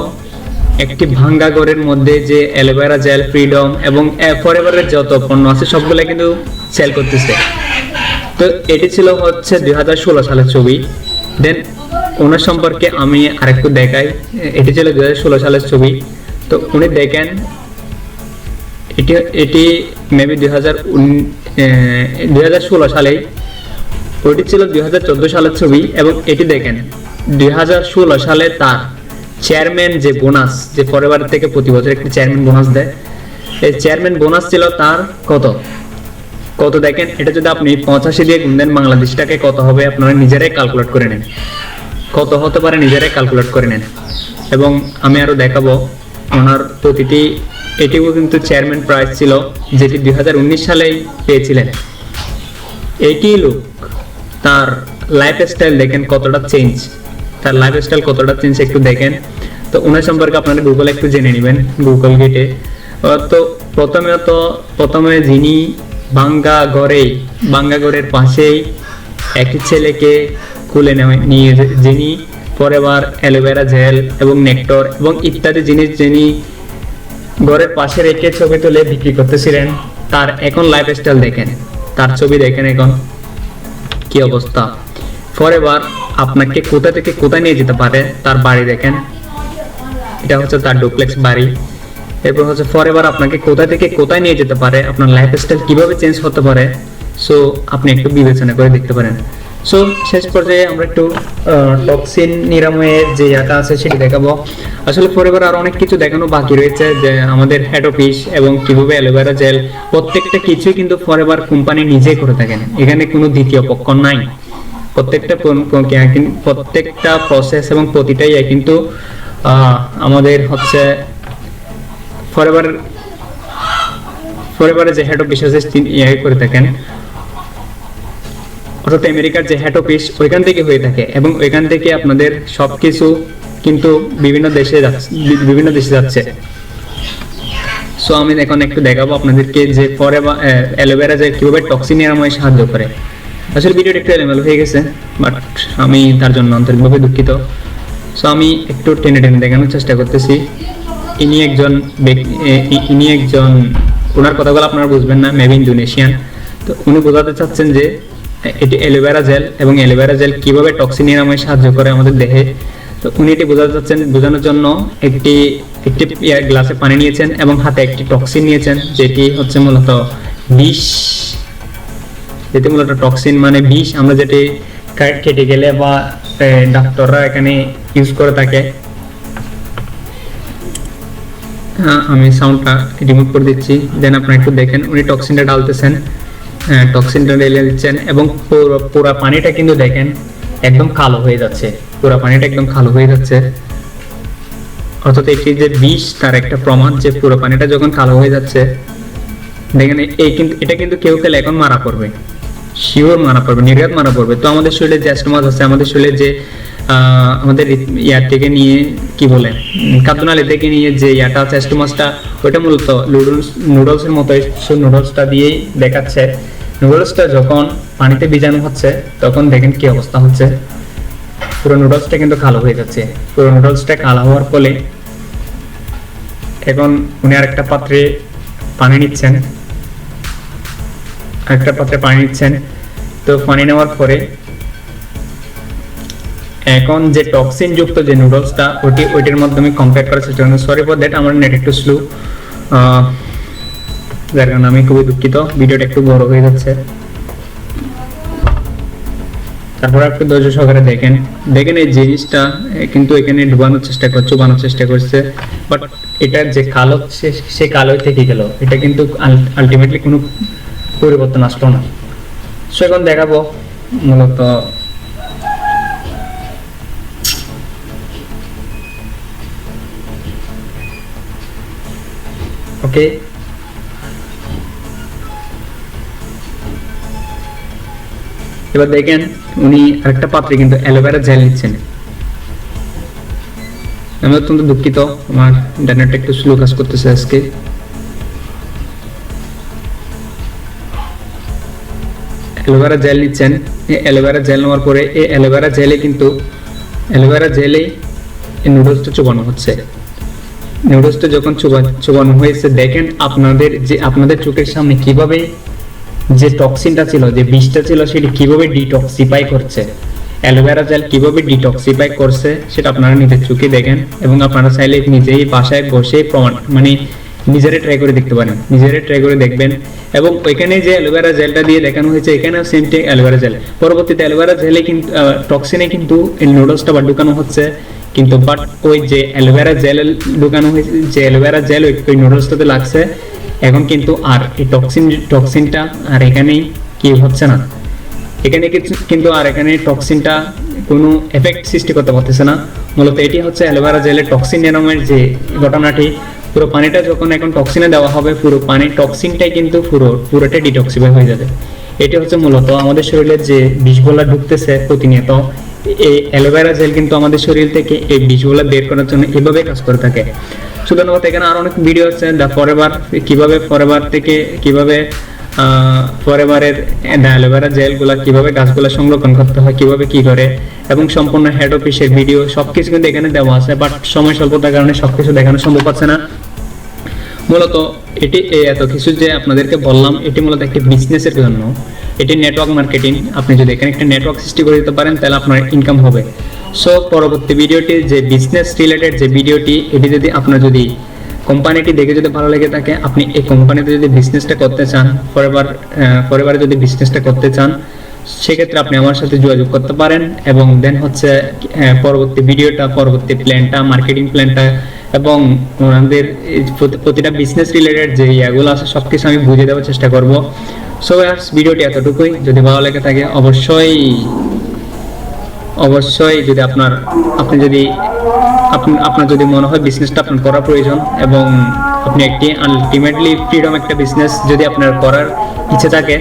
একটি ভাঙ্গা ঘরের মধ্যে যে অ্যালোভেরা জেল, ফ্রিডম এবং ফরএভারের যত পণ্য আছে সবগুলো কিন্তু সেল করতেছে। তো এটি ছিল হচ্ছে 2016 সালের ছবি। দেন ওনার সম্পর্কে আমি আরেকটু দেখাই, এটি ছিল 2016 সালের ছবি। তো উনি দেখেন এটি মেবি 2016 সালে, ওইটি ছিল 2014 সালের ছবি। এবং এটি দেখেন 2016 সালে তার চেয়ারম্যান যে বোনাস, যে ফরএভার থেকে প্রতি বছর একটি চেয়ারম্যান বোনাস দেয়, এই চেয়ারম্যান বোনাস ছিল তার কত দেখেন। এটা যদি আপনি 85 দিয়ে গুণ দেন বাংলাদেশ টাকায় কত হবে আপনারা নিজেরাই ক্যালকুলেট করে নেন, কত হতে পারে নিজেরাই ক্যালকুলেট করে নেন। এবং আমি আরো দেখাবো ওনার প্রতিটি, এটিও কিন্তু চেয়ারম্যান প্রাইজ ছিল, যেটি 2019 সালেই পেয়েছিলেন। একই লোক, তার লাইফস্টাইল দেখেন কতটা চেঞ্জ, তার লাইফস্টাইল কতটা চেঞ্জ একটু দেখেন। তো ওনার সম্পর্কে আপনারা গুগল একটু জেনে নেবেন, গুগল গেটে। তো প্রথমে যিনি ভাঙ্গা ঘরের পাশেই একটি ছেলেকে খুলে নিয়ে যিনি পরেবার অ্যালোভেরা জেল এবং নেক্টর এবং ইত্যাদি জিনিস যিনি ঘরের পাশে রেখে ছবি তুলে বিক্রি করতেছিলেন, তার এখন লাইফস্টাইল দেখেন, তার ছবি দেখেন এখন কি অবস্থা। ফরএভার আপনাকে কোথা থেকে কোথায় নিয়ে যেতে পারে, তার বাড়ি দেখেন, এটা হচ্ছে তার ডুপ্লেক্স বাড়ি। এরপর হচ্ছে ফরএভার আপনাকে কোথা থেকে কোথায় নিয়ে যেতে পারে, আপনার লাইফস্টাইল কিভাবে চেঞ্জ হতে পারে, সো আপনি একটু বিবেচনা করে দেখতে পারেন। সো শেষ পর্যায়ে আমরা একটু টক্সিন নিরাময়ের যে ইয়াটা আছে সেটা দেখাবো। আসলে ফরএভার আর অনেক কিছু দেখানো বাকি রয়েছে, যে আমাদের হেড অফিস এবং কিভাবে অ্যালোভেরা জেল, প্রত্যেকটা কিছুই কিন্তু ফরএভার কোম্পানি নিজেই করে থাকেন, এখানে কোনো দ্বিতীয় পক্ষ নাই। প্রত্যেকটা প্রসেস এবং প্রতিটাই কিন্তু আমাদের হচ্ছে ফরএভারের যে হেড অফিস আছে তিনি করে থাকেন, অর্থাৎ আমেরিকার যে হেড অফিস ওইখান থেকে হয়ে থাকে, এবং ওইখান থেকে আপনাদের সবকিছু কিন্তু বিভিন্ন দেশে যাচ্ছে। সো আমি এখন একটু দেখাবো আপনাদেরকে যে ফরএভার অ্যালোভেরা জেল কিভাবে টক্সিন নিরাময়ে সাহায্য করে। আসলে ভিডিওটা একটু এলোমেলো হয়ে গেছে, বাট আমি তার জন্য আন্তরিকভাবে দুঃখিত। সো আমি একটু টেনে দেখানোর চেষ্টা করতেছি। ইনি একজন ওনার কথাগুলো আপনারা বুঝবেন না, মেবি ইন্দোনেশিয়ান। তো উনি বোঝাতে চাচ্ছেন যে এটি অ্যালোভেরা জেল এবং অ্যালোভেরা জেল কিভাবে টক্সিন নিরাময়ে সাহায্য করে আমাদের দেহে। তো উনি এটি বোঝানোর জন্য একটি গ্লাসে পানি নিয়েছেন এবং হাতে একটি টক্সিন নিয়েছেন, যেটি হচ্ছে মূলত বিষ। যেটি মূলত টক্সিন মানে বিষ, আমরা যেটি কেটে গেলে বা ডাক্তাররা এখানে ইউজ করে থাকে। আমি সাউন্ডটা রিমুভ করে দিচ্ছি, দেন আপনারা একটু দেখেন। উনি টক্সিনটা ঢালতেছেন, টক্সিনটা ঢেলে দিচ্ছেন এবং পুরো পানিটা কিন্তু দেখেন একদম কালো হয়ে যাচ্ছে, পুরো পানিটা একদম কালো হয়ে যাচ্ছে। অর্থাৎ এটি যে বিষ তার একটা প্রমাণ, যে পুরো পানিটা যখন কালো হয়ে যাচ্ছে দেখেন, এটা কিন্তু কেউ খেলে এখন মারা পড়বে, শিওর মারা পড়বে, নির্ঘাত মারা পড়বে। তো আমাদের শরীরে যে অ্যাস্টোমাস আছে, আমাদের শরীরে যে আমাদের ইয়ার থেকে নিয়ে কি বলে খাদ্যনালী থেকে নিয়ে যে ইয়াটা আছে অ্যাস্টোমাসটা, ওইটা মূলত নুডলসের মতো। নুডলসটা দিয়েই দেখাচ্ছে, নুডলসটা যখন পানিতে ভিজানো হচ্ছে তখন দেখেন কি অবস্থা হচ্ছে, পুরো নুডলসটা কিন্তু কালো হয়ে যাচ্ছে। পুরো নুডলসটা কালো হওয়ার ফলে এখন উনি আরেকটা পাত্রে পানি নিচ্ছেন, তো পানি নেওয়ার পরে এখন যে টক্সিন যুক্ত যে নুডলসটা ওইটার মাধ্যমে কম্পেয়ার করার চেষ্টা করুন। সরি ফর দ্যাট, আমার নেট একটু স্লো, যার কারণে আমি খুবই দুঃখিত, ভিডিওটা একটু বড় হয়ে যাচ্ছে। তারপর একটু ধৈর্য সহকারে দেখেন এই জিনিসটা কিন্তু এখানে চুবানোর চেষ্টা করছে, বাট এটা যে কালো সে কালোই থেকে গেল, এটা কিন্তু আলটিমেটলি কোনো পরিবর্তন আসলো না। সো এখন দেখাবো মূলত ওকে। এবার দেখেন উনি আরেকটা পাত্রে কিন্তু অ্যালোভেরা জেল নিচ্ছেন। আমি অত্যন্ত দুঃখিত, আমার ইন্টারনেটটা একটু স্লো কাজ করতেছে আজকে। অ্যালোভেরা জেল নিচ্ছেন, অ্যালোভেরা জেল নেওয়ার পরে এই অ্যালোভেরা জেলে এই নুডলসটা চুবানো হচ্ছে। নুডলসটা যখন চুবানো হয়েছে দেখেন আপনাদের চোখের সামনে কিভাবে যে টক্সিনটা ছিল, যে বিষটা ছিল, সেটি কিভাবে ডিটক্সিফাই করছে। অ্যালোভেরা জেল কিভাবে ডিটক্সিফাই করছে সেটা আপনারা নিজের চোখে দেখেন, এবং আপনারা চাইলে নিজেই বাসায় বসে নিজেরা ট্রাই করে দেখতে পারেন, ট্রাই করে দেখবেন। এবং ওইখানে যে অ্যালোভেরা জেলটা দিয়ে দেখানো হয়েছে, এখানেও সেম ঠিক অ্যালোভেরা জেল। পরবর্তীতে অ্যালোভেরা জেলে কিন্তু টক্সিনে কিন্তু এই নুডলসটা ঢুকানো হচ্ছে, কিন্তু বাট ওই যে অ্যালোভেরা জেল ঢুকানো হয়েছে, যে অ্যালোভেরা জেল ওই নুডলসটাতে লাগছে, এখন কিন্তু আর এই টক্সিনটা আর এখানে কি হচ্ছে না, এখানে কিন্তু আর এখানে টক্সিনটা কোনো এফেক্ট সৃষ্টি করতে পারতেছে না। মূলত এটি হচ্ছে অ্যালোভেরা জেলের টক্সিন নিরাময়ের যে ঘটনাটি। পুরো পানিটা যখন এখন টক্সিনে দেওয়া হবে, পুরো টক্সিনটাই কিন্তু পুরোটা ডিটক্সিফাই হয়ে যাবে। এটি হচ্ছে মূলত আমাদের শরীরে যে বিষগুলো ঢুকতেছে প্রতিনিয়ত, এই অ্যালোভেরা জেল কিন্তু আমাদের শরীর থেকে এই বিষগুলো বের করার জন্য এভাবে কাজ করে থাকে। সো ধন্যবাদ। এখানে আরো অনেক ভিডিও আছে, দা ফরএভার, কিভাবে ফরএভার থেকে কিভাবে ফরএভারের অ্যালোভেরা জেলগুলা কিভাবে গাছগুলো সংরক্ষণ করতে হয়, কিভাবে কি করে, এবং সম্পূর্ণ হেড অফিসের ভিডিও সবকিছু কিন্তু এখানে দেওয়া আছে, বাট সময় স্বল্পতার কারণে সবকিছু দেখানো সম্ভব হচ্ছে না। মূলত এটি এত কিছু যে আপনাদেরকে বললাম, এটি মূলত একটি বিজনেসের জন্য, এটি নেটওয়ার্ক মার্কেটিং। আপনি যদি এখানে একটা নেটওয়ার্ক সৃষ্টি করে দিতে পারেন তাহলে আপনার ইনকাম হবে। সো পরবর্তী ভিডিওটি যে বিজনেস রিলেটেড যে ভিডিওটি, এটি যদি আপনার যদি কোম্পানিটি দেখে যদি ভালো লেগে থাকে, আপনি এই কোম্পানিতে যদি বিজনেসটা করতে চান, ফরএভার যদি বিজনেসটা করতে চান, সেক্ষেত্রে আপনি আমার সাথে যোগাযোগ করতে পারেন। এবং দেন হচ্ছে পরবর্তী ভিডিওটা, পরবর্তী প্ল্যানটা, মার্কেটিং প্ল্যানটা এবং ওনাদের প্রতিটা বিজনেস রিলেটেড যে ইয়াগুলো আছে সবকিছু আমি বুঝিয়ে দেওয়ার চেষ্টা করব। সো ভিডিওটি এতটুকুই। যদি ভালো লেগে থাকে অবশ্যই যদি আপনার যদি মনে হয় বিজনেসটা আপনার করা প্রয়োজন এবং আপনি একটি আলটিমেটলি ফ্রিডম একটা বিজনেস যদি আপনার করার ইচ্ছে থাকে,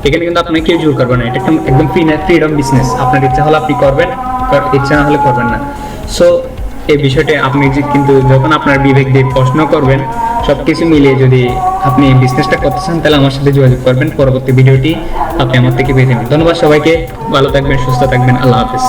এখানে কিন্তু আপনাকে কেউ জোর করবে না, এটা একদম ফ্রিডম বিজনেস। আপনার ইচ্ছা হলে আপনি করবেন, ইচ্ছা না হলে করবেন না। সো এই বিষয়টা আপনি কিন্তু যখন আপনার বিবেক দিয়ে প্রশ্ন করবেন, সবকিছু মিলিয়ে যদি আপনি বিজনেসটা করতে চান তাহলে আমার সাথে যোগাযোগ করবেন। পরবর্তী ভিডিওটি আপনি আমার থেকে পেয়ে যাবেন। ধন্যবাদ সবাইকে, ভালো থাকবেন, সুস্থ থাকবেন, আল্লাহ হাফেজ।